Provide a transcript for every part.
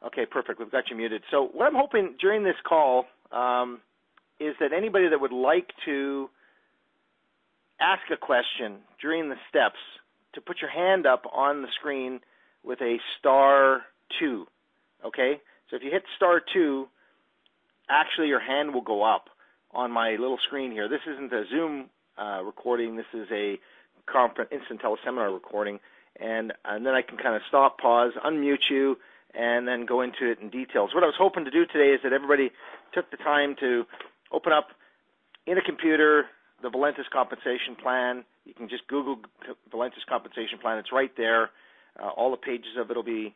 Okay, perfect. We've got you muted. So what I'm hoping during this call is that anybody that would like to ask a question during the steps to put your hand up on the screen with a *2, okay? So if you hit *2, actually your hand will go up on my little screen here. This isn't a Zoom recording. This is a instant teleseminar recording. And then I can kind of stop, pause, unmute you, and then go into it in details. What I was hoping to do today is that everybody took the time to open up in a computer the Valentus Compensation Plan. You can just Google Valentus Compensation Plan. It's right there. All the pages of it will be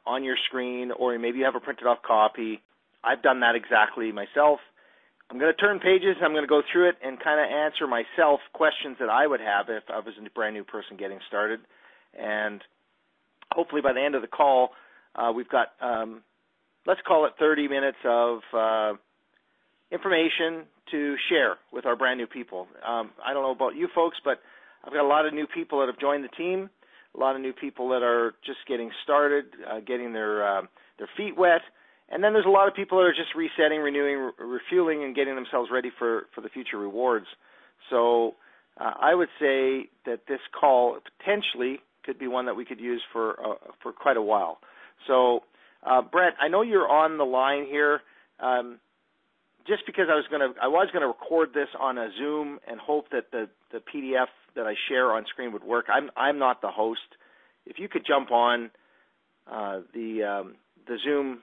on your screen, or maybe you have a printed off copy. I've done that exactly myself. I'm going to turn pages. I'm going to go through it and kind of answer myself questions that I would have if I was a brand new person getting started. And hopefully by the end of the call, we've got, let's call it 30 minutes of information to share with our brand new people. I don't know about you folks, but I've got a lot of new people that have joined the team, a lot of new people that are just getting started, getting their feet wet. And then there's a lot of people that are just resetting, renewing, refueling, and getting themselves ready for the future rewards. So I would say that this call potentially could be one that we could use for quite a while. So, Brett, I know you're on the line here. Just because I was going to record this on a Zoom and hope that the PDF that I share on screen would work. I'm not the host. If you could jump on the Zoom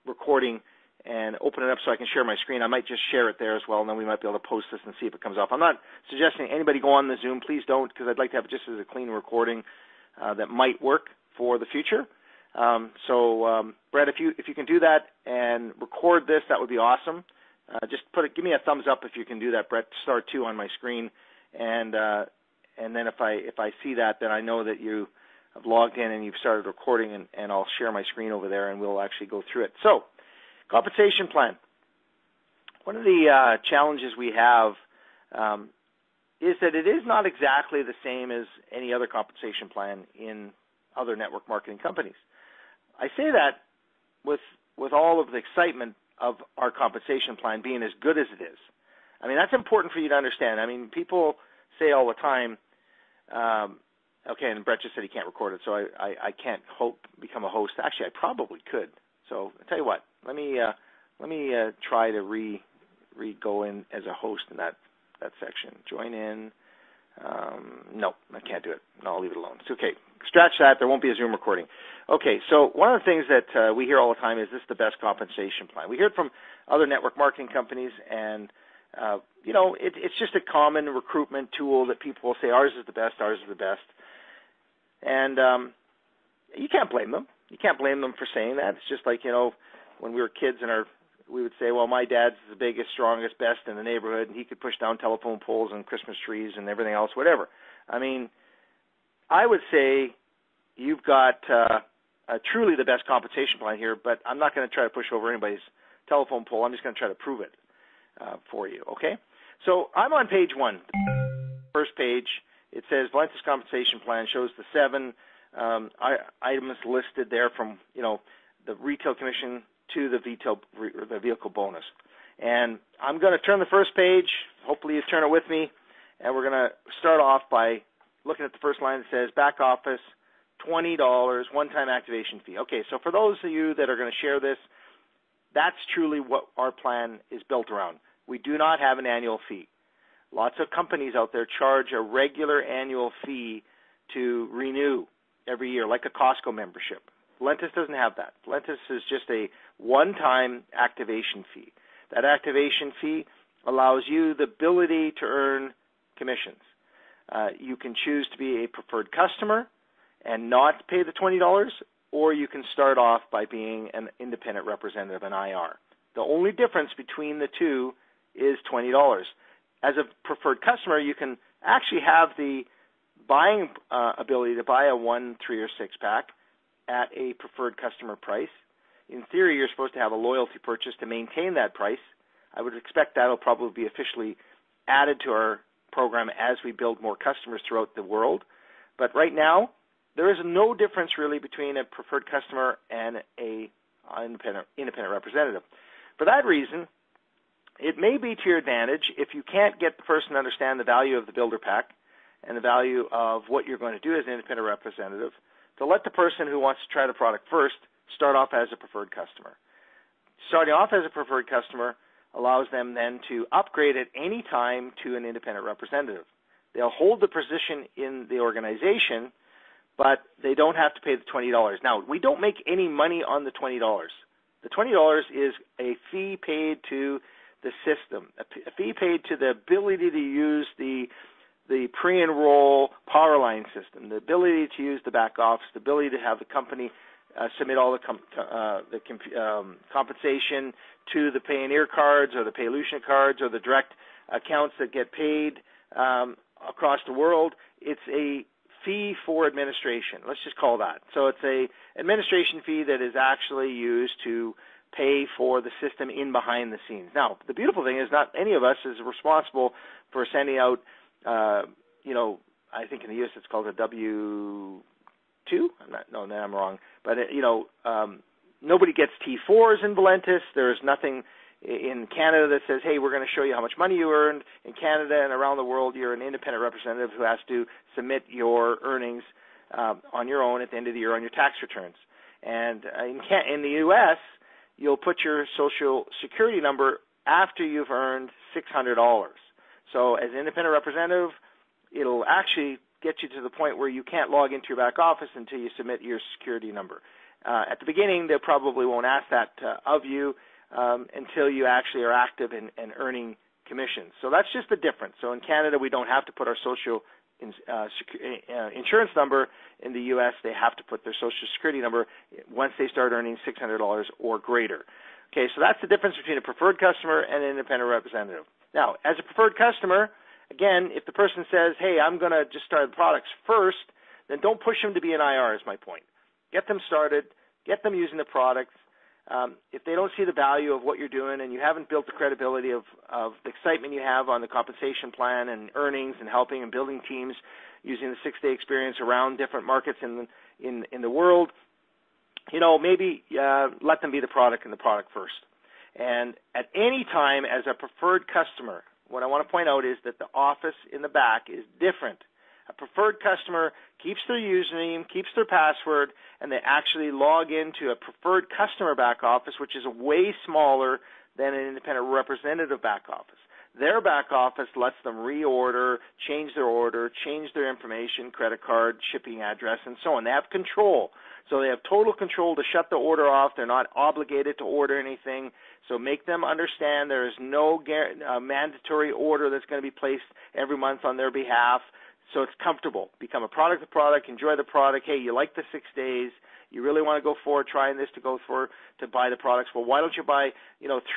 recording and open it up so I can share my screen, I might just share it there as well, and then we might be able to post this and see if it comes up. I'm not suggesting anybody go on the Zoom. Please don't, because I'd like to have it just as a clean recording that might work for the future. Brett, if you can do that and record this, that would be awesome. Just give me a thumbs up if you can do that, Brett. *2 on my screen, and then if I see that, then I know that you have logged in and you've started recording, and I'll share my screen over there, and we'll actually go through it. So, compensation plan. One of the challenges we have is that it is not exactly the same as any other compensation plan in other network marketing companies. I say that with all of the excitement of our compensation plan being as good as it is. I mean, that's important for you to understand. I mean, people say all the time, okay, and Brett just said he can't record it, so I can't become a host. Actually, I probably could. So I'll tell you what, let me try to go in as a host in that section. Join in. No, I can't do it. No, I'll leave it alone. It's okay. Scratch that. There won't be a Zoom recording. Okay, so one of the things that we hear all the time is this the best compensation plan. We hear it from other network marketing companies, and it's just a common recruitment tool that people will say ours is the best, ours is the best. And you can't blame them. You can't blame them for saying that. It's just like, when we were kids and we would say, well, my dad's the biggest, strongest, best in the neighborhood, and he could push down telephone poles and Christmas trees and everything else, whatever. I mean, I would say you've got truly the best compensation plan here, but I'm not going to try to push over anybody's telephone pole. I'm just going to try to prove it for you, okay? So I'm on page 1. First page, it says Valentus Compensation Plan, shows the 7 items listed there from, the retail commission to the vehicle bonus. And I'm going to turn the first page. Hopefully you turn it with me. And we're going to start off by looking at the first line that says back office, $20, one-time activation fee. Okay, so for those of you that are going to share this, that's truly what our plan is built around. We do not have an annual fee. Lots of companies out there charge a regular annual fee to renew every year, like a Costco membership. Valentus doesn't have that. Valentus is just a one-time activation fee. That activation fee allows you the ability to earn commissions. You can choose to be a preferred customer and not pay the $20, or you can start off by being an independent representative, an IR. The only difference between the two is $20. As a preferred customer, you can actually have the buying ability to buy a 1, 3, or 6-pack at a preferred customer price. In theory, you're supposed to have a loyalty purchase to maintain that price. I would expect that will probably be officially added to our program as we build more customers throughout the world. But right now, there is no difference really between a preferred customer and a independent representative. For that reason, it may be to your advantage if you can't get the person to understand the value of the builder pack and the value of what you're going to do as an independent representative, to let the person who wants to try the product first start off as a preferred customer. Starting off as a preferred customer allows them then to upgrade at any time to an independent representative. They'll hold the position in the organization, but they don't have to pay the $20. Now, we don't make any money on the $20. The $20 is a fee paid to the system, a fee paid to the ability to use the pre-enroll power line system, the ability to use the back office, the ability to have the company submit all the compensation to the Payoneer cards or the Paylocian cards or the direct accounts that get paid across the world. It's a fee for administration. Let's just call that. So it's a administration fee that is actually used to pay for the system in behind the scenes. Now, the beautiful thing is not any of us is responsible for sending out, I think in the U.S. it's called a W-2. I'm wrong. But, nobody gets T4s in Valentus. There's nothing in Canada that says, hey, we're going to show you how much money you earned. In Canada and around the world, you're an independent representative who has to submit your earnings on your own at the end of the year on your tax returns. And in the U.S., you'll put your Social Security number after you've earned $600. So as an independent representative, it'll actually get you to the point where you can't log into your back office until you submit your security number. At the beginning, they probably won't ask that of you until you actually are active and earning commissions. So that's just the difference. So in Canada, we don't have to put our social insurance number. In the U.S., they have to put their Social Security number once they start earning $600 or greater. Okay, so that's the difference between a preferred customer and an independent representative. Now, as a preferred customer, again, if the person says, hey, I'm going to just start the products first, then don't push them to be an IR is my point. Get them started. Get them using the products. If they don't see the value of what you're doing and you haven't built the credibility of the excitement you have on the compensation plan and earnings and helping and building teams using the 6-day experience around different markets in the world, maybe let them be the product and the product first. And at any time as a preferred customer, what I want to point out is that the office in the back is different. A preferred customer keeps their username, keeps their password, and they actually log into a preferred customer back office, which is way smaller than an independent representative back office. Their back office lets them reorder, change their order, change their information, credit card, shipping address, and so on. They have control. So they have total control to shut the order off. They're not obligated to order anything. So make them understand there is no mandatory order that's going to be placed every month on their behalf. So it's comfortable. Become a product of the product. Enjoy the product. Hey, you like the 6 days. You really want to go forward trying this to buy the products. Well, why don't you buy,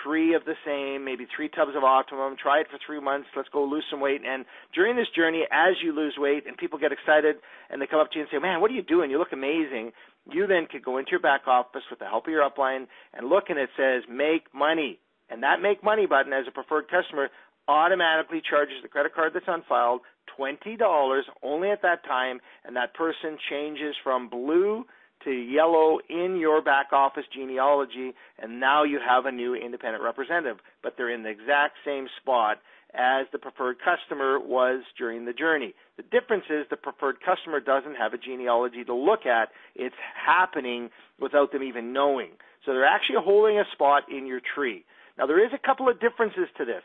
3 of the same, maybe 3 tubs of Optimum. Try it for 3 months. Let's go lose some weight. And during this journey, as you lose weight and people get excited and they come up to you and say, man, what are you doing? You look amazing. You then could go into your back office with the help of your upline and look, and it says make money. And that make money button as a preferred customer automatically charges the credit card that's unfiled $20 only at that time, and that person changes from blue to yellow in your back office genealogy, and now you have a new independent representative, but they're in the exact same spot as the preferred customer was during the journey. The difference is the preferred customer doesn't have a genealogy to look at. It's happening without them even knowing. So they're actually holding a spot in your tree. Now, there is a couple of differences to this.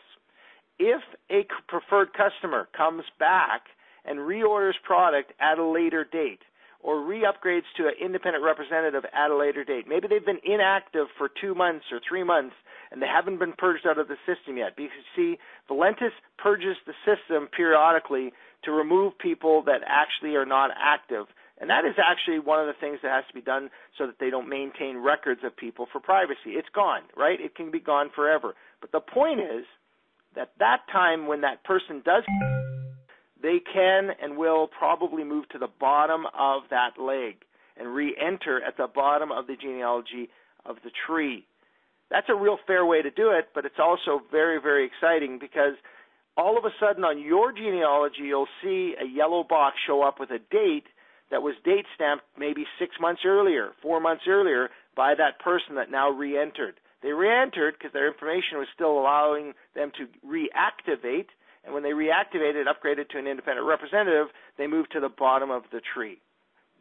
If a preferred customer comes back and reorders product at a later date or re-upgrades to an independent representative at a later date, maybe they've been inactive for 2 months or 3 months and they haven't been purged out of the system yet. Because, see, Valentus purges the system periodically to remove people that actually are not active. And that is actually one of the things that has to be done so that they don't maintain records of people for privacy. It's gone, right? It can be gone forever. But the point is, at that time when that person does, they can and will probably move to the bottom of that leg and re-enter at the bottom of the genealogy of the tree. That's a real fair way to do it, but it's also very, very exciting because all of a sudden on your genealogy you'll see a yellow box show up with a date that was date stamped maybe 6 months earlier, 4 months earlier by that person that now re-entered. They re-entered because their information was still allowing them to reactivate, and when they reactivated, upgraded to an independent representative, they moved to the bottom of the tree.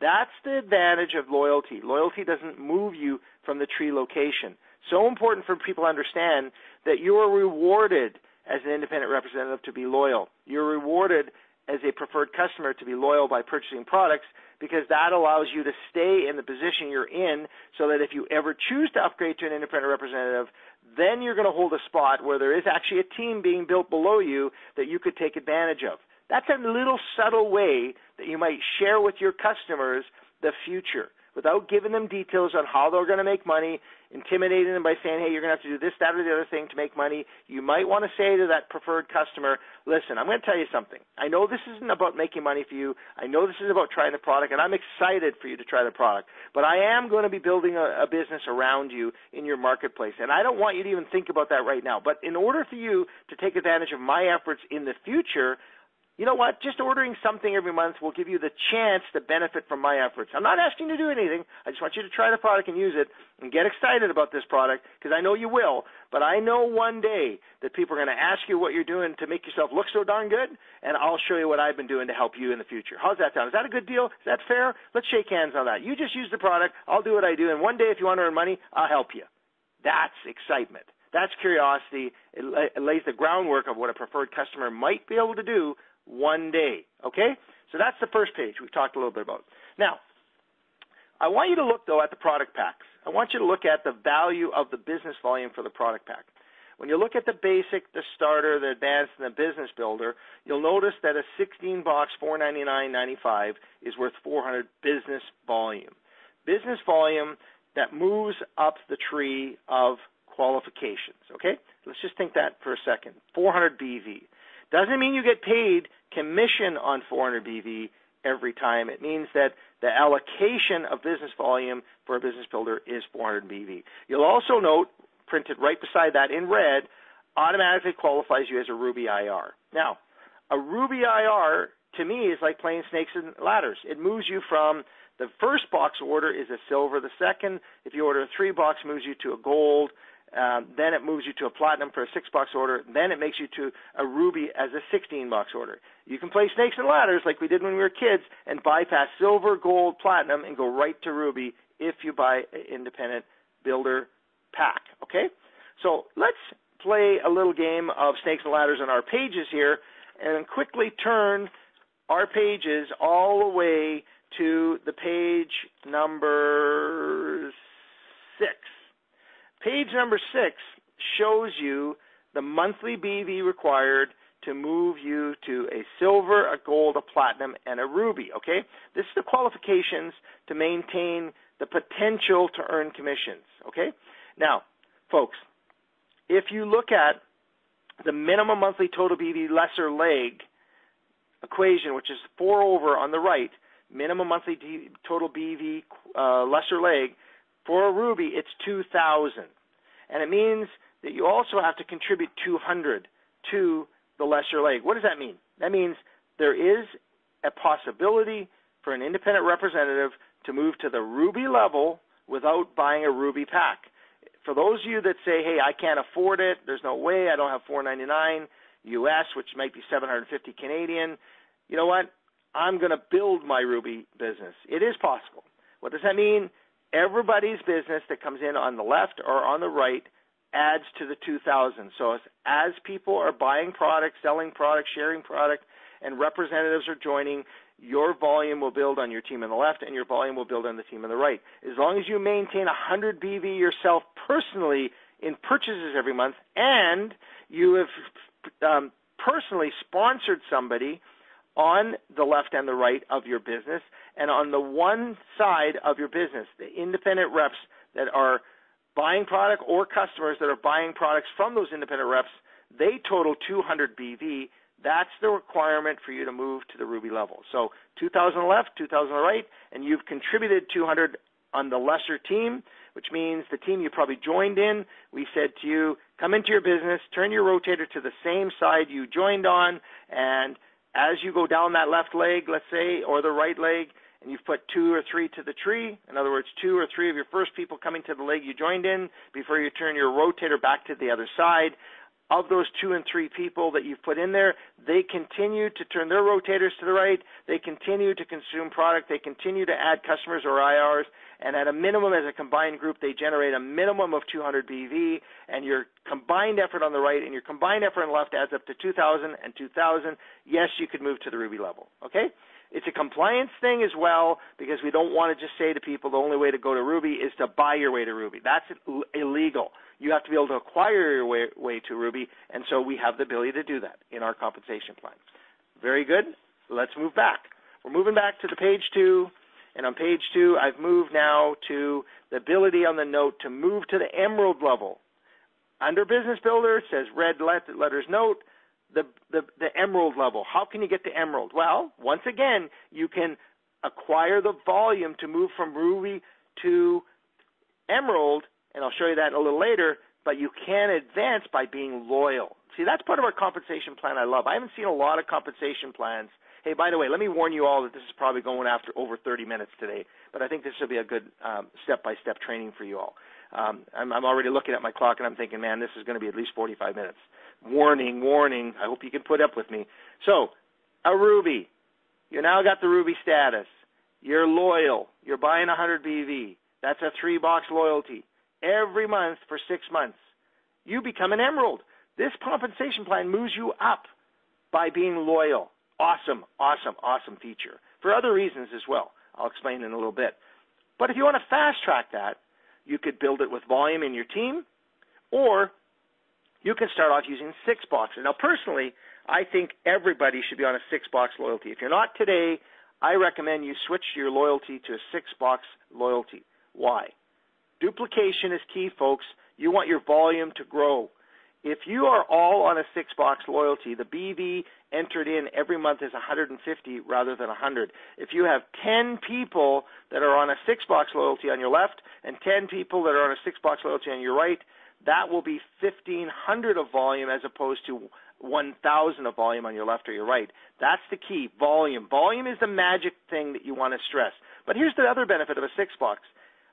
That's the advantage of loyalty. Loyalty doesn't move you from the tree location. So important for people to understand that you are rewarded as an independent representative to be loyal. You're rewarded as a preferred customer to be loyal by purchasing products, because that allows you to stay in the position you're in, so that if you ever choose to upgrade to an independent representative, then you're going to hold a spot where there is actually a team being built below you that you could take advantage of. That's a little subtle way that you might share with your customers the future without giving them details on how they're going to make money, intimidating them by saying, hey, you're going to have to do this, that, or the other thing to make money. You might want to say to that preferred customer, listen, I'm going to tell you something. I know this isn't about making money for you. I know this is about trying the product, and I'm excited for you to try the product. But I am going to be building a business around you in your marketplace, and I don't want you to even think about that right now. But in order for you to take advantage of my efforts in the future, you know what? Just ordering something every month will give you the chance to benefit from my efforts. I'm not asking you to do anything. I just want you to try the product and use it and get excited about this product, because I know you will. But I know one day that people are going to ask you what you're doing to make yourself look so darn good, and I'll show you what I've been doing to help you in the future. How's that sound? Is that a good deal? Is that fair? Let's shake hands on that. You just use the product. I'll do what I do. And one day if you want to earn money, I'll help you. That's excitement. That's curiosity. It lays the groundwork of what a preferred customer might be able to do one day, okay? So that's the first page we've talked a little bit about. Now, I want you to look, though, at the product packs. I want you to look at the value of the business volume for the product pack. When you look at the basic, the starter, the advanced, and the business builder, you'll notice that a 16-box $499.95 is worth 400 business volume. Business volume that moves up the tree of qualifications, okay? Let's just think that for a second. 400 BV. Doesn't mean you get paid commission on 400 BV every time. It means that the allocation of business volume for a business builder is 400 BV. You'll also note, printed right beside that in red, automatically qualifies you as a Ruby IR. Now, a Ruby IR, to me, is like playing snakes and ladders. It moves you from the first box order is a silver. The second, if you order a 3-box, moves you to a gold. Then it moves you to a platinum for a 6-box order. Then it makes you to a ruby as a 16-box order. You can play snakes and ladders like we did when we were kids and bypass silver, gold, platinum, and go right to ruby if you buy an independent builder pack, okay? So let's play a little game of snakes and ladders on our pages here and quickly turn our pages all the way to the page number 6. Page number 6 shows you the monthly BV required to move you to a silver, a gold, a platinum, and a ruby, okay? This is the qualifications to maintain the potential to earn commissions, okay? Now, folks, if you look at the minimum monthly total BV lesser leg equation, which is 4 over on the right, minimum monthly total BV lesser leg, for a ruby, it's 2,000. And it means that you also have to contribute 200 to the lesser leg. What does that mean? That means there is a possibility for an independent representative to move to the ruby level without buying a ruby pack. For those of you that say, hey, I can't afford it, there's no way, I don't have $499 US, which might be 750 Canadian, you know what? I'm going to build my ruby business. It is possible. What does that mean? Everybody's business that comes in on the left or on the right adds to the 2,000. So as people are buying products, selling products, sharing product, and representatives are joining, your volume will build on your team on the left and your volume will build on the team on the right. As long as you maintain 100 BV yourself personally in purchases every month and you have personally sponsored somebody on the left and the right of your business, and on the one side of your business, the independent reps that are buying product or customers that are buying products from those independent reps, they total 200 BV. That's the requirement for you to move to the ruby level. So 2,000 on the left, 2,000 on the right, and you've contributed 200 on the lesser team, which means the team you probably joined in, we said to you, come into your business, turn your rotator to the same side you joined on, and as you go down that left leg, let's say, or the right leg, and you've put 2 or 3 to the tree, in other words, 2 or 3 of your first people coming to the leg you joined in before you turn your rotator back to the other side, of those 2 and 3 people that you've put in there, they continue to turn their rotators to the right, they continue to consume product, they continue to add customers or IRs, and at a minimum as a combined group, they generate a minimum of 200 BV, and your combined effort on the right and your combined effort on the left adds up to 2,000 and 2,000. Yes, you could move to the Ruby level, okay? It's a compliance thing as well, because we don't want to just say to people the only way to go to Ruby is to buy your way to Ruby. That's illegal. You have to be able to acquire your way to Ruby, and so we have the ability to do that in our compensation plan. Very good. Let's move back. We're moving back to the page 2, and on page 2, I've moved now to the ability on the note to move to the Emerald level. Under Business Builder, it says red letters note, the Emerald level. How can you get to Emerald? Well, once again, you can acquire the volume to move from Ruby to Emerald, and I'll show you that a little later, but you can advance by being loyal. See, that's part of our compensation plan I love. I haven't seen a lot of compensation plans. Hey, by the way, let me warn you all that this is probably going after over 30 minutes today, but I think this will be a good step-by-step training for you all. I'm already looking at my clock, and I'm thinking, man, this is going to be at least 45 minutes. Warning, warning. I hope you can put up with me. So, a Ruby. You now got the Ruby status. You're loyal. You're buying 100 BV. That's a 3-box loyalty. Every month for 6 months, you become an Emerald. This compensation plan moves you up by being loyal. Awesome, awesome, awesome feature. For other reasons as well. I'll explain in a little bit. But if you want to fast track that, you could build it with volume in your team, or you can start off using 6 boxes. Now, personally, I think everybody should be on a 6-box loyalty. If you're not today, I recommend you switch your loyalty to a 6-box loyalty. Why? Duplication is key, folks. You want your volume to grow. If you are all on a 6-box loyalty, the BV entered in every month is 150 rather than 100. If you have 10 people that are on a 6-box loyalty on your left and 10 people that are on a 6-box loyalty on your right, that will be 1,500 of volume as opposed to 1,000 of volume on your left or your right. That's the key, volume. Volume is the magic thing that you want to stress. But here's the other benefit of a 6-box.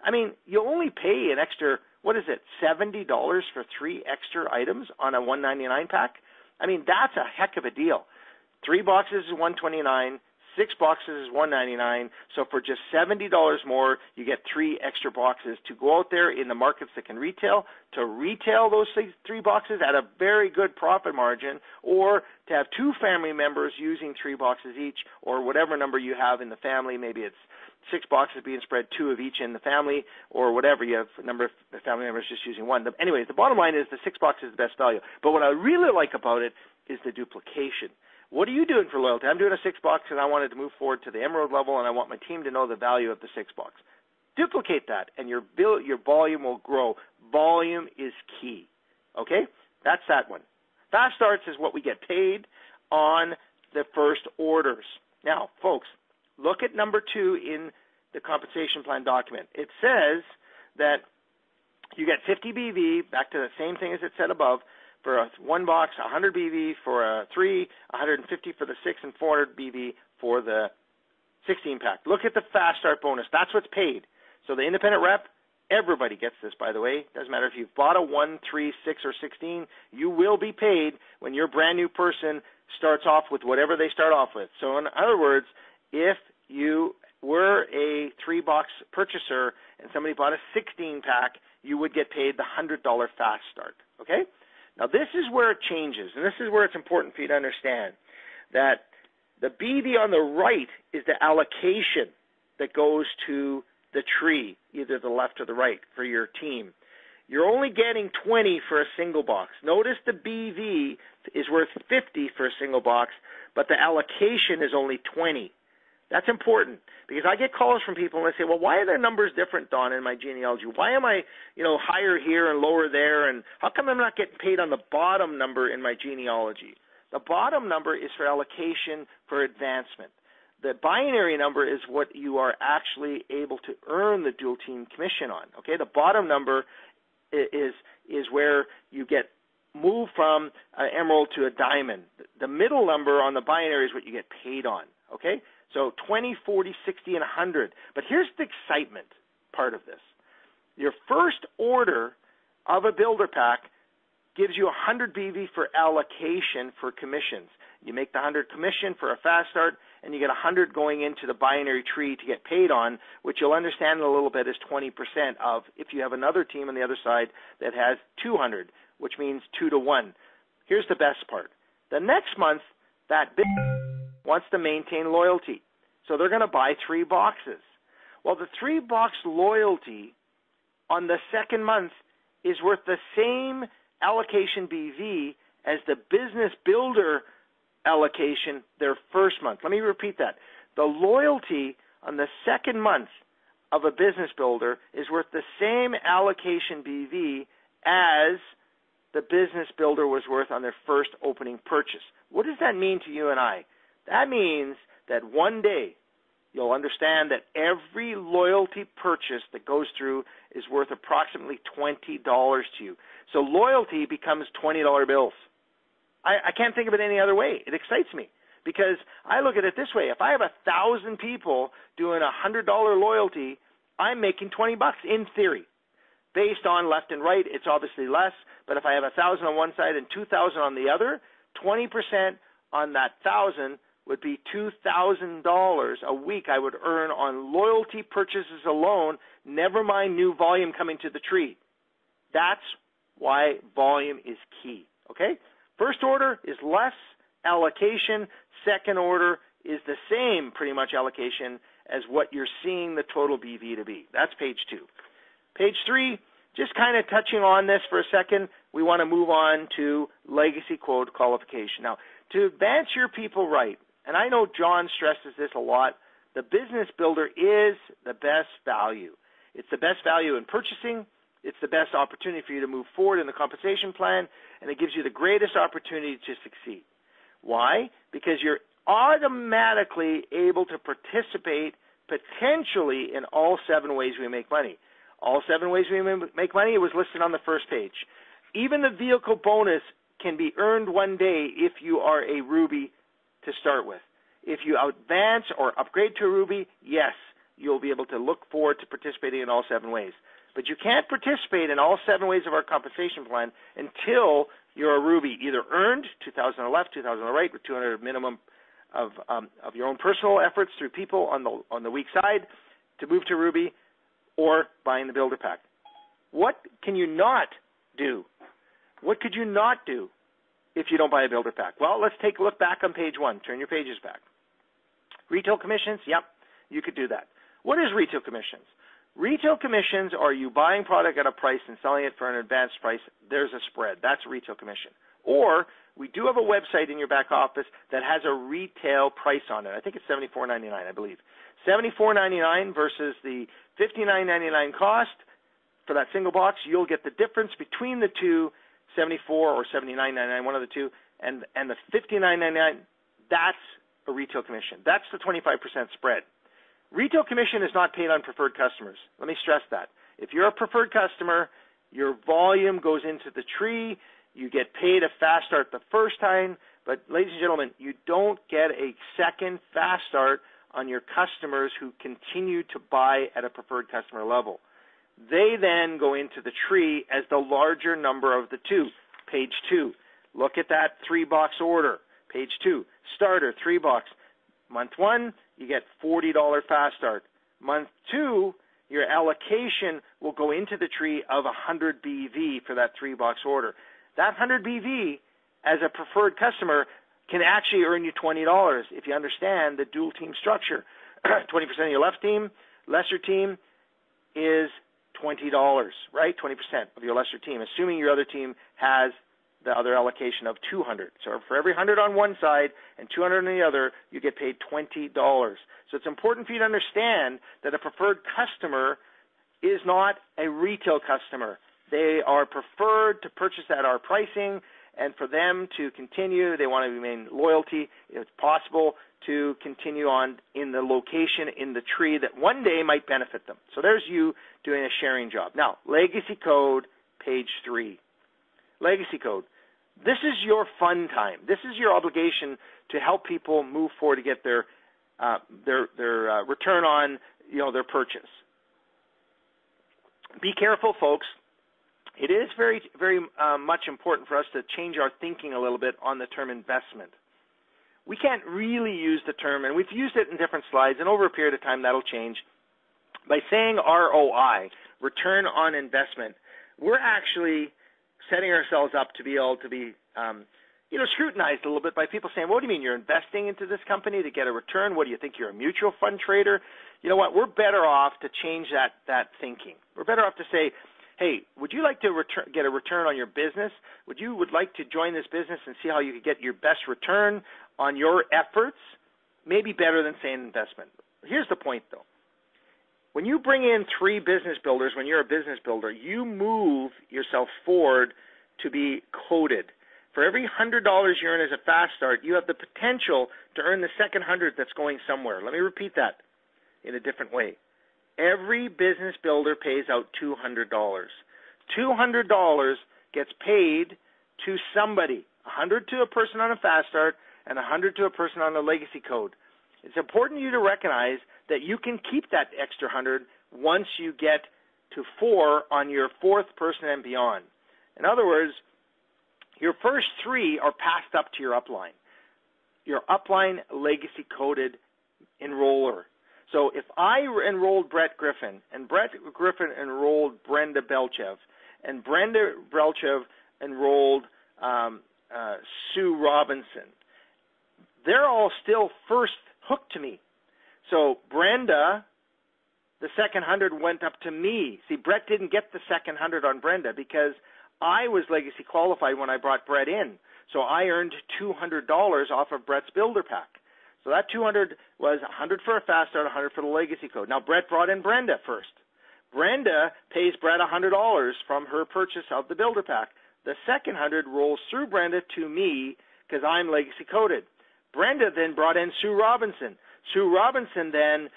I mean, you only pay an extra, what is it, $70 for 3 extra items on a $199 pack? I mean, that's a heck of a deal. 3 boxes is $129, 6 boxes is $199. So for just $70 more, you get 3 extra boxes to go out there in the markets that can retail, to retail those 3 boxes at a very good profit margin, or to have 2 family members using 3 boxes each, or whatever number you have in the family. Maybe it's 6 boxes being spread, 2 of each in the family, or whatever. You have a number of family members just using 1. Anyways, the bottom line is the 6 box is the best value. But what I really like about it is the duplication. What are you doing for loyalty? I'm doing a 6-box, and I wanted to move forward to the Emerald level, and I want my team to know the value of the 6-box. Duplicate that, and your volume will grow. Volume is key. Okay? That's that one. Fast starts is what we get paid on the first orders. Now, folks, look at number 2 in the compensation plan document. It says that you get 50 BV, back to the same thing as it said above, for a 1 box, 100 BV for a 3, 150 for the 6, and 400 BV for the 16-pack. Look at the fast start bonus. That's what's paid. So the independent rep, everybody gets this, by the way. Doesn't matter if you've bought a 1, 3, 6, or 16, you will be paid when your brand new person starts off with whatever they start off with. So in other words, if you were a 3-box purchaser and somebody bought a 16-pack, you would get paid the $100 fast start, okay? Now, this is where it changes, and this is where it's important for you to understand that the BV on the right is the allocation that goes to the tree, either the left or the right, for your team. You're only getting 20 for a single box. Notice the BV is worth 50 for a single box, but the allocation is only 20. That's important because I get calls from people and they say, well, why are their numbers different, Don, in my genealogy? Why am I, higher here and lower there? And how come I'm not getting paid on the bottom number in my genealogy? The bottom number is for allocation for advancement. The binary number is what you are actually able to earn the dual team commission on. Okay, the bottom number is where you get moved from an emerald to a diamond. The middle number on the binary is what you get paid on. Okay. So 20, 40, 60, and 100. But here's the excitement part of this. Your first order of a builder pack gives you 100 BV for allocation for commissions. You make the 100 commission for a fast start, and you get 100 going into the binary tree to get paid on, which you'll understand in a little bit is 20% of if you have another team on the other side that has 200, which means 2 to 1. Here's the best part. The next month, that business wants to maintain loyalty. So they're going to buy 3 boxes. Well, the 3-box loyalty on the second month is worth the same allocation BV as the business builder allocation their first month. Let me repeat that. The loyalty on the second month of a business builder is worth the same allocation BV as the business builder was worth on their first opening purchase. What does that mean to you and I? That means that one day you'll understand that every loyalty purchase that goes through is worth approximately $20 to you. So loyalty becomes $20 bills. I can't think of it any other way. It excites me because I look at it this way. If I have 1,000 people doing $100 loyalty, I'm making $20 in theory. Based on left and right, it's obviously less. But if I have 1,000 on one side and 2,000 on the other, 20% on that 1,000 would be $2,000 a week I would earn on loyalty purchases alone, never mind new volume coming to the tree. That's why volume is key, okay? First order is less allocation. Second order is the same pretty much allocation as what you're seeing the total BV to be. That's page 2. Page 3, just kind of touching on this for a second, we want to move on to legacy code qualification. Now, to advance your people right, and I know John stresses this a lot, the business builder is the best value. It's the best value in purchasing. It's the best opportunity for you to move forward in the compensation plan, and it gives you the greatest opportunity to succeed. Why? Because you're automatically able to participate potentially in all 7 ways we make money. All 7 ways we make money, it was listed on the first page. Even the vehicle bonus can be earned one day if you are a Ruby to start with. If you advance or upgrade to a Ruby, yes, you'll be able to look forward to participating in all 7 ways. But you can't participate in all 7 ways of our compensation plan until you're a Ruby, either earned, 2,000 on the left, 2,000 on the right, with 200 minimum of your own personal efforts through people on the weak side to move to Ruby, or buying the builder pack. What can you not do? What could you not do if you don't buy a builder pack? Well, let's take a look back on page 1. Turn your pages back. Retail commissions, yep, you could do that. What is retail commissions? Retail commissions are you buying product at a price and selling it for an advanced price. There's a spread. That's a retail commission. Or we do have a website in your back office that has a retail price on it. I think it's $74.99, I believe. $74.99 versus the $59.99 cost for that single box. You'll get the difference between the two, $74 or $79.99, one of the two, and the $59.99. That's a retail commission. That's the 25% spread. Retail commission is not paid on preferred customers. Let me stress that. If you're a preferred customer, your volume goes into the tree. You get paid a fast start the first time. But, ladies and gentlemen, you don't get a second fast start on your customers who continue to buy at a preferred customer level. They then go into the tree as the larger number of the two. Page 2. Look at that 3-box order. Page 2. Starter, 3-box. Month 1, you get $40 fast start. Month 2, your allocation will go into the tree of 100 BV for that 3-box order. That 100 BV, as a preferred customer, can actually earn you $20 if you understand the dual team structure. 20% of your left team, lesser team is $20, right? 20% of your lesser team, assuming your other team has the other allocation of 200. So for every 100 on one side and 200 on the other, you get paid $20. So it's important for you to understand that a preferred customer is not a retail customer. They are preferred to purchase at our pricing, and for them to continue, they want to remain loyalty. It's possible to continue on in the location in the tree that one day might benefit them. So there's you doing a sharing job. Now, legacy code, page 3. Legacy code. This is your fun time. This is your obligation to help people move forward to get their return on their purchase. Be careful, folks. It is very, very much important for us to change our thinking a little bit on the term investment. We can't really use the term, and we've used it in different slides, and over a period of time that'll change. By saying ROI, return on investment, we're actually setting ourselves up to be able to be scrutinized a little bit by people saying, what do you mean you're investing into this company to get a return? What do you think, you're a mutual fund trader? You know what, we're better off to change that thinking. We're better off to say, hey, would you like to get a return on your business? Would like to join this business and see how you could get your best return on your efforts? Maybe better than saying investment. Here's the point, though. When you bring in 3 business builders, when you're a business builder, you move yourself forward to be coded. For every $100 you earn as a fast start, you have the potential to earn the second 100 that's going somewhere. Let me repeat that in a different way. Every business builder pays out $200. $200 gets paid to somebody, 100 to a person on a fast start and 100 to a person on a legacy code. It's important for you to recognize that you can keep that extra 100 once you get to 4 on your 4th person and beyond. In other words, your first 3 are passed up to your upline. Your upline legacy coded enroller. So if I enrolled Brett Griffin, and Brett Griffin enrolled Brenda Belchev, and Brenda Belchev enrolled Sue Robinson, they're all still first hooked to me. So Brenda, the second 100 went up to me. See, Brett didn't get the second 100 on Brenda because I was legacy qualified when I brought Brett in. So I earned $200 off of Brett's builder pack. So that 200 was 100 for a fast start, 100 for the legacy code. Now Brett brought in Brenda first. Brenda pays Brett $100 from her purchase of the builder pack. The second 100 rolls through Brenda to me because I'm legacy coded. Brenda then brought in Sue Robinson. Sue Robinson then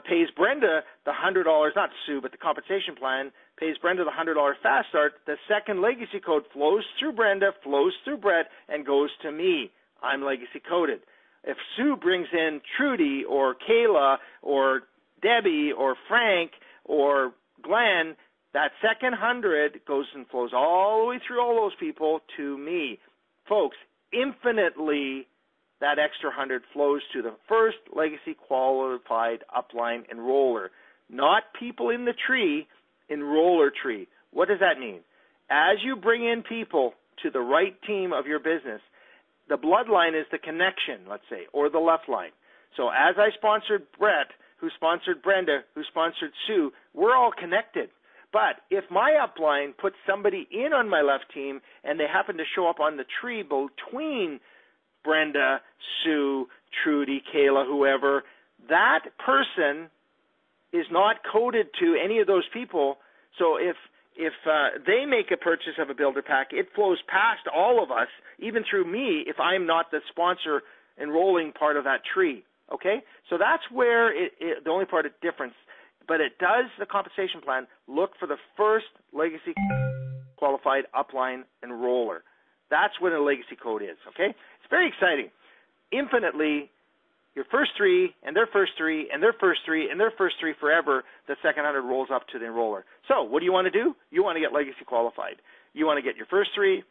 pays Brenda the $100, not Sue, but the compensation plan, pays Brenda the $100 fast start. The second legacy code flows through Brenda, flows through Brett, and goes to me. I'm legacy coded. If Sue brings in Trudy or Kayla or Debbie or Frank or Glenn, that second 100 goes and flows all the way through all those people to me. Folks, infinitely that extra 100 flows to the first legacy qualified upline enroller, not people in the tree, enroller tree. What does that mean? As you bring in people to the right team of your business, the bloodline is the connection, let's say, or the left line. So as I sponsored Brett, who sponsored Brenda, who sponsored Sue, we're all connected. But if my upline puts somebody in on my left team and they happen to show up on the tree between Brenda, Sue, Trudy, Kayla, whoever, that person is not coded to any of those people. So if they make a purchase of a builder pack, it flows past all of us, even through me, if I'm not the sponsor enrolling part of that tree. Okay? So that's where the only part of difference. But it does, the compensation plan, look for the first legacy qualified upline enroller. That's what a legacy code is. Okay? It's very exciting. Infinitely, your first 3 and their first 3 and their first 3 and their first 3 forever, the second 100 rolls up to the enroller. So what do you want to do? You want to get legacy qualified. You want to get your first 3.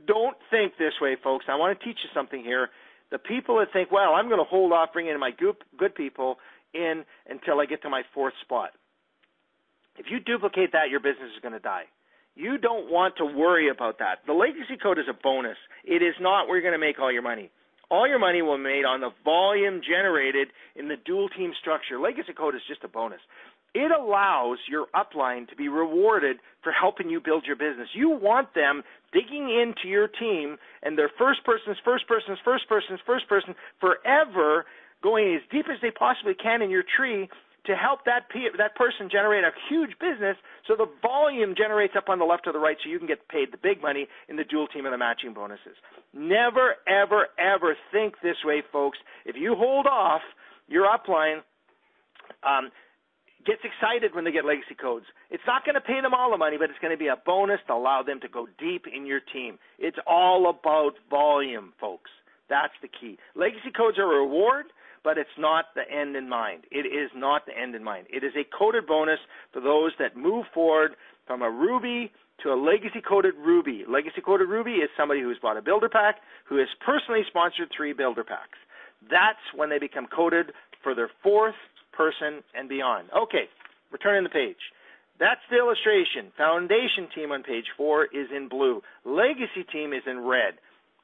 Don't think this way, folks. I want to teach you something here. The people that think, well, I'm going to hold off bringing in my good people in until I get to my 4th spot. If you duplicate that, your business is going to die. You don't want to worry about that. The legacy code is a bonus. It is not where you're going to make all your money. All your money will be made on the volume generated in the dual team structure. Legacy code is just a bonus. It allows your upline to be rewarded for helping you build your business. You want them digging into your team and their first person forever, going as deep as they possibly can in your tree to help that person generate a huge business so the volume generates up on the left or the right so you can get paid the big money in the dual team and the matching bonuses. Never, ever, ever think this way, folks. If you hold off, your upline gets excited when they get legacy codes. It's not going to pay them all the money, but it's going to be a bonus to allow them to go deep in your team. It's all about volume, folks. That's the key. Legacy codes are a reward, but it's not the end in mind. It is not the end in mind. It is a coded bonus for those that move forward from a Ruby to a legacy-coded Ruby. Legacy-coded Ruby is somebody who's bought a builder pack, who has personally sponsored 3 builder packs. That's when they become coded for their 4th person and beyond. Okay, returning the page. That's the illustration. Foundation team on page 4 is in blue. Legacy team is in red.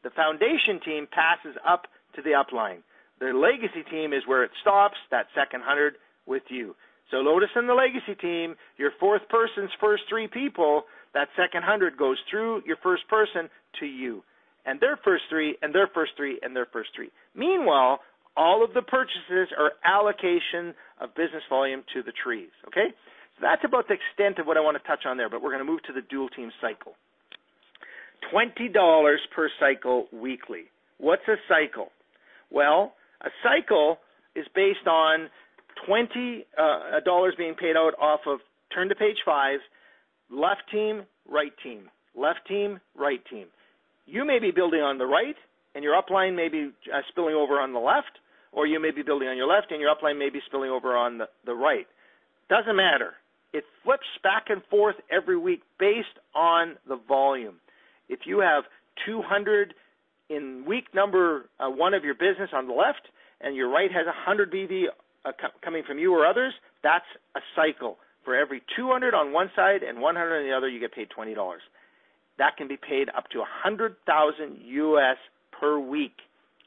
The foundation team passes up to the upline. The legacy team is where it stops, that second 100 with you. So notice in the legacy team, your 4th person's first 3 people, that second 100 goes through your first person to you. And their first 3, and their first 3, and their first 3. Meanwhile, all of the purchases are allocation of business volume to the trees, okay? So that's about the extent of what I want to touch on there, but we're going to move to the dual team cycle. $20 per cycle weekly. What's a cycle? Well, a cycle is based on $20 being paid out off of, turn to page 5, left team, right team. Left team, right team. You may be building on the right, and your upline may be spilling over on the left, or you may be building on your left, and your upline may be spilling over on the right. Doesn't matter. It flips back and forth every week based on the volume. If you have 200 in week number 1 of your business on the left, and your right has 100 BV coming from you or others, that's a cycle. For every 200 on one side and 100 on the other, you get paid $20. That can be paid up to $100,000 US per week,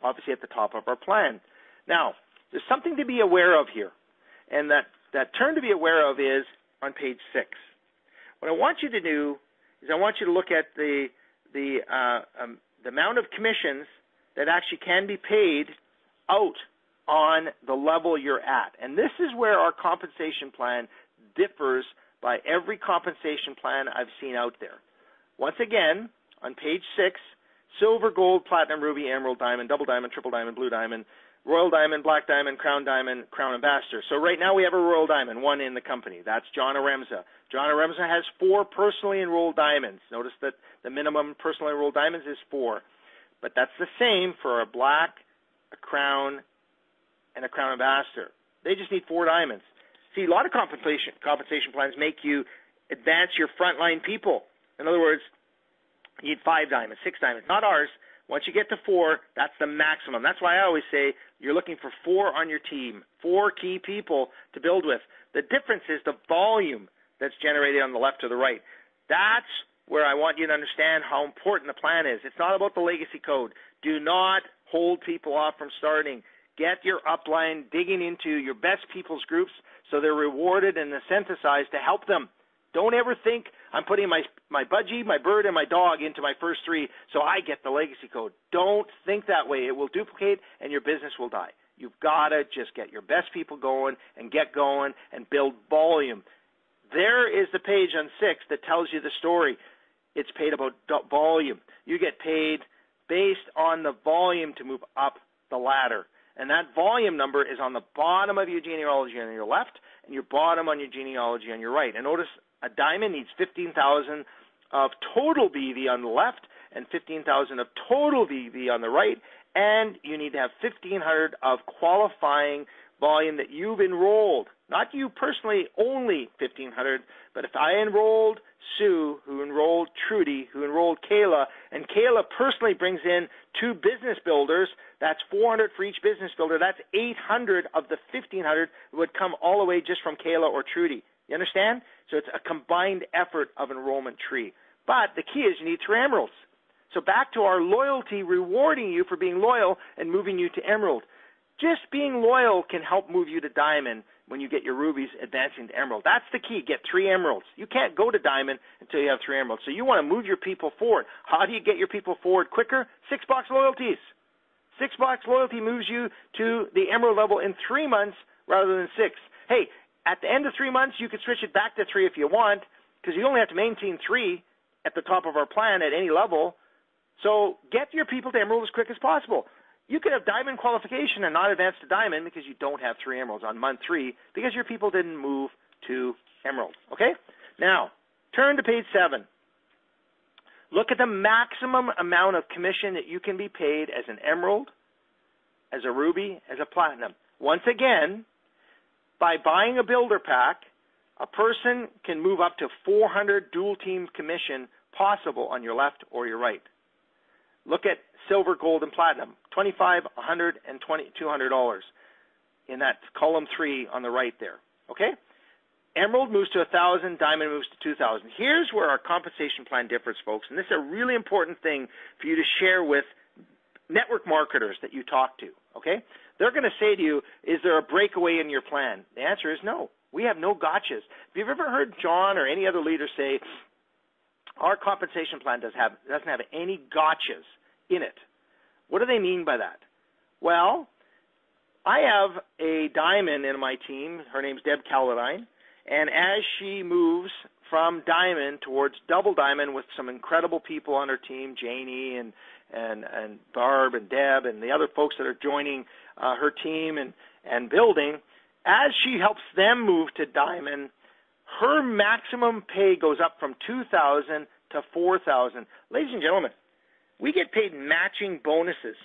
obviously at the top of our plan. Now, there's something to be aware of here, and that term to be aware of is on page 6. What I want you to do is I want you to look at the amount of commissions that actually can be paid out on the level you're at. And this is where our compensation plan differs by every compensation plan I've seen out there. Once again, on page 6, silver, gold, platinum, ruby, emerald, diamond, double diamond, triple diamond, blue diamond, royal diamond, black diamond, crown ambassador. So right now we have a royal diamond, 1 in the company. That's John Aremza. John Aremza has 4 personally enrolled diamonds. Notice that the minimum personally enrolled diamonds is 4. But that's the same for a black, a crown, and a crown ambassador. They just need 4 diamonds. See, a lot of compensation plans make you advance your frontline people. In other words, you need 5 diamonds, 6 diamonds. Not ours. Once you get to 4, that's the maximum. That's why I always say you're looking for 4 on your team, 4 key people to build with. The difference is the volume that's generated on the left or the right. That's where I want you to understand how important the plan is. It's not about the legacy code. Do not hold people off from starting. Get your upline digging into your best people's groups so they're rewarded and incentivized to help them. Don't ever think I'm putting my budgie, my bird, and my dog into my first 3 so I get the legacy code. Don't think that way. It will duplicate and your business will die. You've got to just get your best people going and get going and build volume. There is the page on 6 that tells you the story. It's paid about volume. You get paid based on the volume to move up the ladder. And that volume number is on the bottom of your genealogy on your left and your bottom on your genealogy on your right. And notice a diamond needs 15,000 of total BV on the left and 15,000 of total BV on the right. And you need to have 1,500 of qualifying volume that you've enrolled. Not you personally, only 1,500, but if I enrolled Sue, who enrolled Trudy, who enrolled Kayla, and Kayla personally brings in 2 business builders, that's 400 for each business builder. That's 800 of the 1,500 would come all the way just from Kayla or Trudy. You understand? So it's a combined effort of enrollment tree. But the key is you need 3 emeralds. So back to our loyalty, rewarding you for being loyal and moving you to emerald. Just being loyal can help move you to diamond when you get your rubies advancing to emerald. That's the key. Get 3 emeralds. You can't go to diamond until you have 3 emeralds. So you want to move your people forward. How do you get your people forward quicker? 6-box loyalties. 6-box loyalty moves you to the emerald level in 3 months rather than 6. Hey, at the end of 3 months, you could switch it back to 3 if you want, because you only have to maintain 3 at the top of our plan at any level. So get your people to emerald as quick as possible. You could have diamond qualification and not advance to diamond because you don't have 3 emeralds on month 3 because your people didn't move to emerald. Okay? Now, turn to page 7. Look at the maximum amount of commission that you can be paid as an emerald, as a Ruby, as a Platinum. Once again, by buying a builder pack, a person can move up to 400 dual team commission possible on your left or your right. Look at silver, gold, and platinum, $25, $100, and $200 in that column 3 on the right there, okay? Emerald moves to 1,000, diamond moves to 2,000. Here's where our compensation plan differs, folks, and this is a really important thing for you to share with network marketers that you talk to, okay? They're going to say to you, is there a breakaway in your plan? The answer is no. We have no gotchas. If you've ever heard John or any other leader say, our compensation plan doesn't have any gotchas in it, what do they mean by that? Well, I have a diamond in my team. Her name's Deb Calladine. And as she moves from diamond towards double diamond with some incredible people on her team, Janie and Barb and Deb and the other folks that are joining her team and building, as she helps them move to diamond, her maximum pay goes up from $2,000 to $4,000. Ladies and gentlemen, we get paid matching bonuses,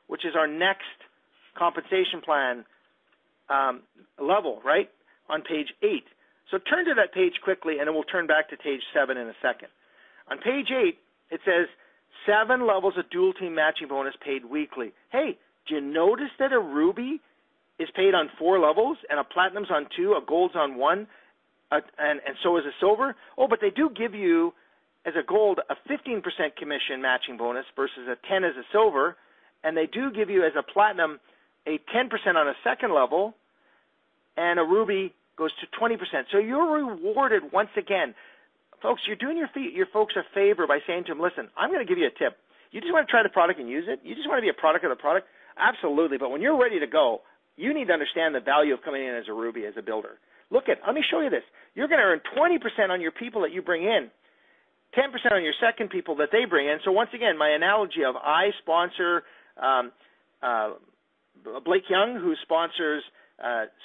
which is our next compensation plan level, right, on page 8. So turn to that page quickly, and then we'll turn back to page 7 in a second. On page 8, it says 7 levels of dual team matching bonus paid weekly. Hey, do you notice that a Ruby is paid on 4 levels, and a Platinum's on 2, a Gold's on 1, and so is a Silver? Oh, but they do give you, as a Gold, a 15% commission matching bonus versus a 10 as a Silver, and they do give you, as a Platinum, a 10% on a second level, and a Ruby goes to 20%. So you're rewarded once again. Folks, you're doing your folks a favor by saying to them, listen, I'm going to give you a tip. You just want to try the product and use it? You just want to be a product of the product? Absolutely. But when you're ready to go, you need to understand the value of coming in as a Ruby, as a builder. Let me show you this. You're going to earn 20% on your people that you bring in, 10% on your second people that they bring in. So once again, my analogy of I sponsor Blake Young, who sponsors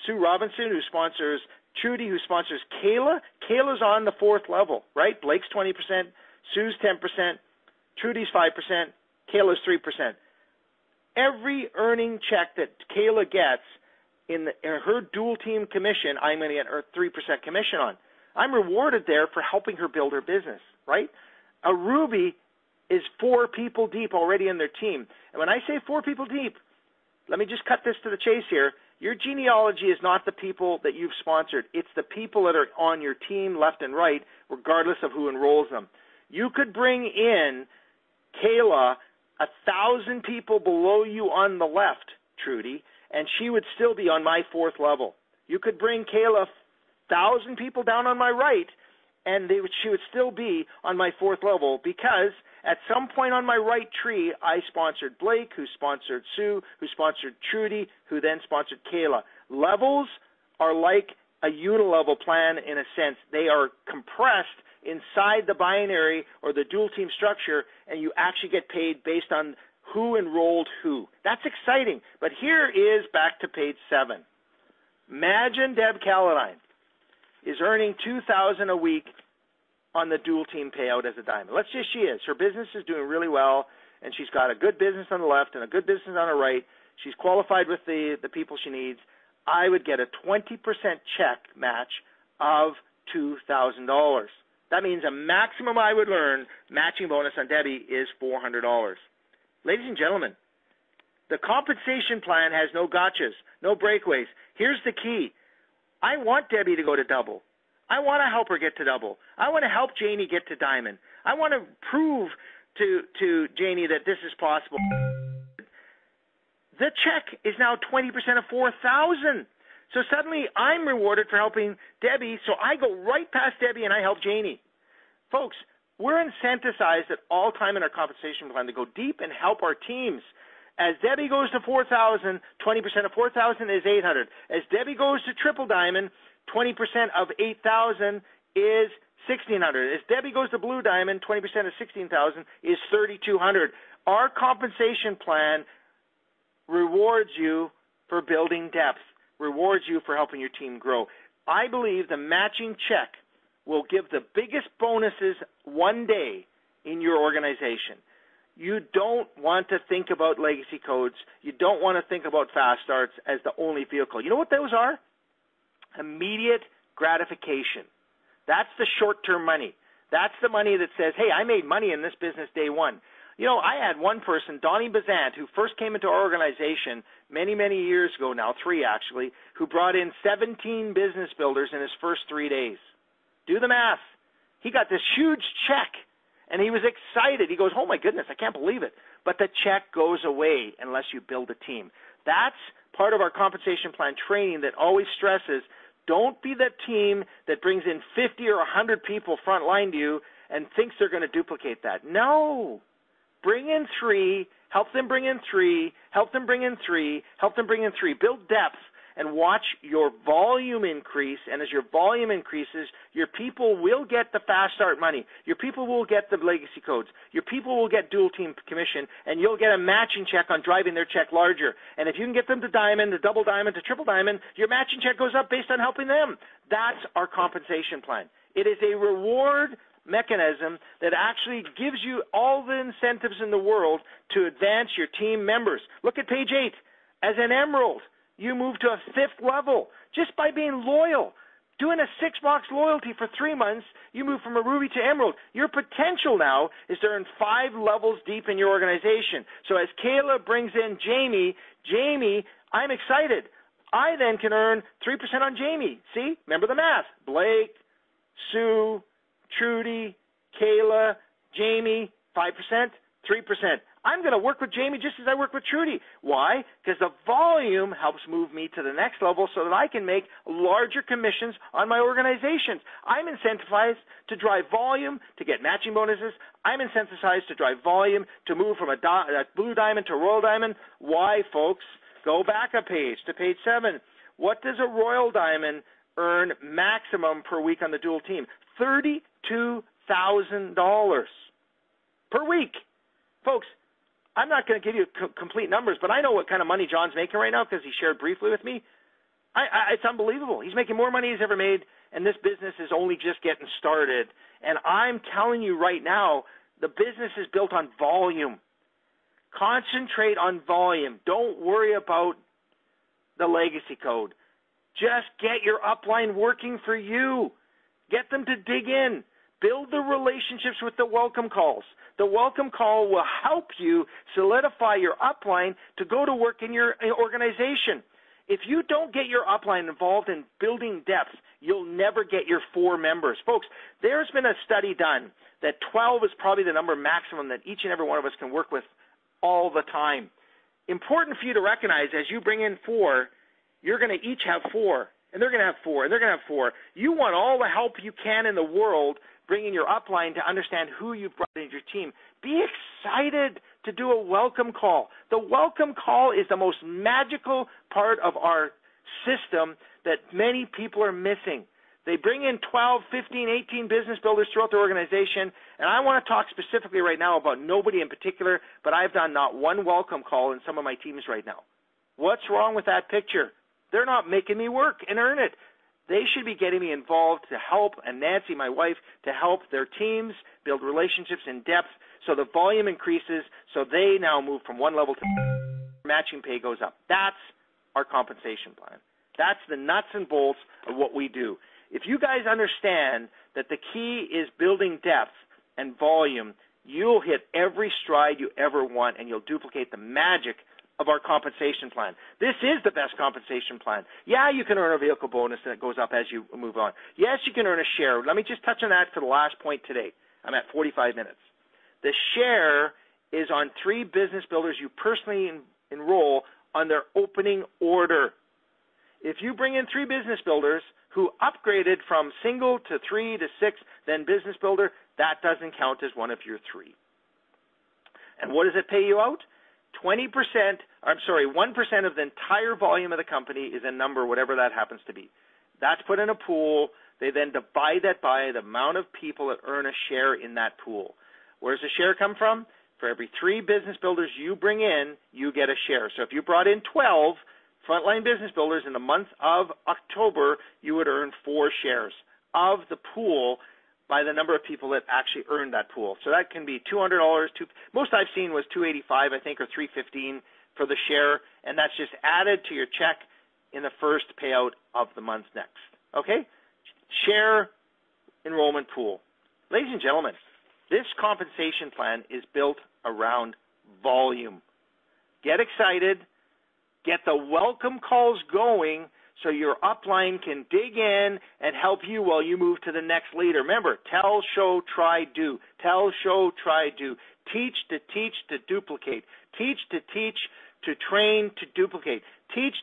Sue Robinson, who sponsors Trudy, who sponsors Kayla. Kayla's on the 4th level, right? Blake's 20%, Sue's 10%, Trudy's 5%, Kayla's 3%. Every earning check that Kayla gets in her dual team commission, I'm going to get her 3% commission on. I'm rewarded there for helping her build her business, right? A Ruby is 4 people deep already in their team. And when I say 4 people deep, let me just cut this to the chase here. Your genealogy is not the people that you've sponsored. It's the people that are on your team left and right, regardless of who enrolls them. You could bring in Kayla 1,000 people below you on the left, Trudy, and she would still be on my 4th level. You could bring Kayla 1,000 people down on my right, and she would still be on my 4th level, because at some point on my right tree, I sponsored Blake, who sponsored Sue, who sponsored Trudy, who then sponsored Kayla. Levels are like a unilevel plan in a sense. They are compressed inside the binary or the dual team structure, and you actually get paid based on who enrolled who. That's exciting. But here is back to page 7. Imagine Deb Calladine is earning $2,000 a week on the dual team payout as a diamond. Let's say she is. Her business is doing really well, and she's got a good business on the left and a good business on the right. She's qualified with the people she needs. I would get a 20% check match of $2,000. That means a maximum I would earn matching bonus on Debbie is $400. Ladies and gentlemen, the compensation plan has no gotchas, no breakaways. Here's the key. I want Debbie to go to double. I want to help her get to double. I want to help Janie get to diamond. I want to prove to Janie that this is possible. The check is now 20% of $4,000. So suddenly I'm rewarded for helping Debbie, so I go right past Debbie and I help Janie. Folks, we're incentivized at all time in our compensation plan to go deep and help our teams. As Debbie goes to 4,000, 20% of 4,000 is 800. As Debbie goes to triple diamond, 20% of 8,000 is 1,600. As Debbie goes to blue diamond, 20% of 16,000 is 3,200. Our compensation plan rewards you for building depth, rewards you for helping your team grow. I believe the matching check will give the biggest bonuses one day in your organization. You don't want to think about legacy codes. You don't want to think about fast starts as the only vehicle. You know what those are? Immediate gratification. That's the short-term money. That's the money that says, hey, I made money in this business day one. You know, I had one person, Donnie Bazant, who first came into our organization many, many years ago now, 3 actually, who brought in 17 business builders in his first 3 days. Do the math. He got this huge check, and he was excited. He goes, oh, my goodness, I can't believe it. But the check goes away unless you build a team. That's part of our compensation plan training that always stresses, don't be the team that brings in 50 or 100 people frontline to you and thinks they're going to duplicate that. No. Bring in 3, help them bring in 3, help them bring in 3, help them bring in 3. Build depth and watch your volume increase. And as your volume increases, your people will get the fast start money. Your people will get the legacy codes. Your people will get dual team commission, and you'll get a matching check on driving their check larger. And if you can get them to diamond, to double diamond, to triple diamond, your matching check goes up based on helping them. That's our compensation plan. It is a reward mechanism that actually gives you all the incentives in the world to advance your team members. Look at page 8. As an emerald, you move to a 5th level just by being loyal. Doing a 6-box loyalty for 3 months, you move from a ruby to emerald. Your potential now is to earn 5 levels deep in your organization. So as Kayla brings in Jamie, I'm excited. I then can earn 3% on Jamie. See? Remember the math. Blake, Sue, Trudy, Kayla, Jamie, 5%, 3%. I'm going to work with Jamie just as I work with Trudy. Why? Because the volume helps move me to the next level so that I can make larger commissions on my organizations. I'm incentivized to drive volume to get matching bonuses. I'm incentivized to drive volume to move from a blue diamond to a royal diamond. Why, folks? Go back a page to page 7. What does a royal diamond earn maximum per week on the dual team? $32,000 per week. Folks, I'm not going to give you complete numbers, but I know what kind of money John's making right now because he shared briefly with me. It's unbelievable. He's making more money he's ever made, and this business is only just getting started. And I'm telling you right now, the business is built on volume. Concentrate on volume. Don't worry about the legacy code. Just get your upline working for you. Get them to dig in. Build the relationships with the welcome calls. The welcome call will help you solidify your upline to go to work in your organization. If you don't get your upline involved in building depth, you'll never get your 4 members. Folks, there's been a study done that 12 is probably the number maximum that each and every one of us can work with all the time. Important for you to recognize as you bring in 4, you're going to each have 4. And they're going to have 4, and they're going to have 4. You want all the help you can in the world bringing your upline to understand who you've brought into your team. Be excited to do a welcome call. The welcome call is the most magical part of our system that many people are missing. They bring in 12, 15, 18 business builders throughout their organization, and I want to talk specifically right now about nobody in particular, but I've done not one welcome call in some of my teams right now. What's wrong with that picture? They're not making me work and earn it. They should be getting me involved to help, and Nancy, my wife, to help their teams build relationships in depth so the volume increases so they now move from one level to matching pay goes up. That's our compensation plan. That's the nuts and bolts of what we do. If you guys understand that the key is building depth and volume, you'll hit every stride you ever want, and you'll duplicate the magic of our compensation plan. This is the best compensation plan. Yeah, you can earn a vehicle bonus and it goes up as you move on. Yes, you can earn a share. Let me just touch on that for the last point today. I'm at 45 minutes. The share is on 3 business builders you personally enroll on their opening order. If you bring in 3 business builders who upgraded from single to 3 to 6, then business builder, that doesn't count as one of your 3. And what does it pay you out? 1% of the entire volume of the company is a number, whatever that happens to be. That's put in a pool. They then divide that by the amount of people that earn a share in that pool. Where does the share come from? For every 3 business builders you bring in, you get a share. So if you brought in 12 frontline business builders in the month of October, you would earn 4 shares of the pool by the number of people that actually earned that pool. So that can be $200. Most I've seen was $285, I think, or $315 for the share, and that's just added to your check in the first payout of the month next. Okay? Share enrollment pool. Ladies and gentlemen, this compensation plan is built around volume. Get excited. Get the welcome calls going so your upline can dig in and help you while you move to the next leader. Remember, tell, show, try, do. Tell, show, try, do. Teach, to duplicate. Teach, to train, to duplicate. Teach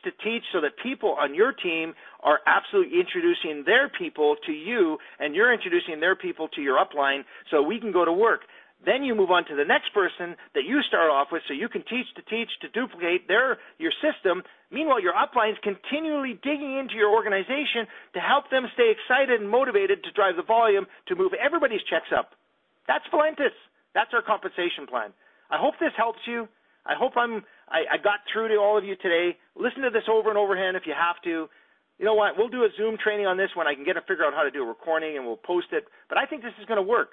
so that people on your team are absolutely introducing their people to you, and you're introducing their people to your upline so we can go to work. Then you move on to the next person that you start off with so you can teach, to duplicate your system. Meanwhile, your upline's continually digging into your organization to help them stay excited and motivated to drive the volume to move everybody's checks up. That's Valentus. That's our compensation plan. I hope this helps you. I hope I got through to all of you today. Listen to this over and over again if you have to. You know what? We'll do a Zoom training on this when I can figure out how to do a recording, and we'll post it. But I think this is going to work.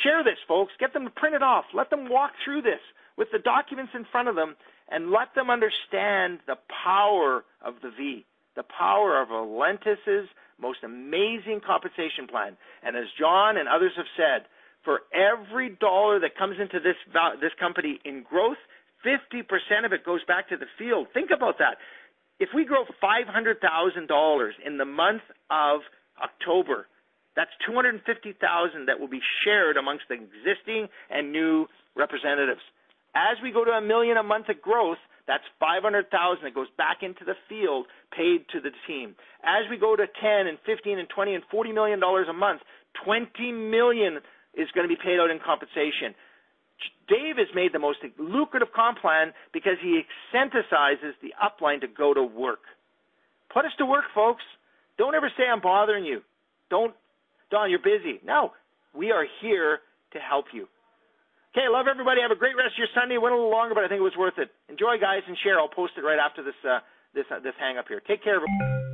Share this, folks. Get them to print it off. Let them walk through this with the documents in front of them, and let them understand the power of the V, the power of Valentus's most amazing compensation plan. And as John and others have said, for every dollar that comes into this company in growth, 50% of it goes back to the field. Think about that. If we grow $500,000 in the month of October, that's $250,000 that will be shared amongst the existing and new representatives. As we go to $1 million a month of growth, that's $500,000 that goes back into the field, paid to the team. As we go to 10 and 15 and 20 and $40 million a month, $20 million is going to be paid out in compensation. Dave has made the most lucrative comp plan because he incentivizes the upline to go to work. Put us to work, folks. Don't ever say I'm bothering you. Don't, Don, you're busy. No, we are here to help you. Okay, love everybody. Have a great rest of your Sunday. It went a little longer, but I think it was worth it. Enjoy, guys, and share. I'll post it right after this hang up here. Take care, everybody.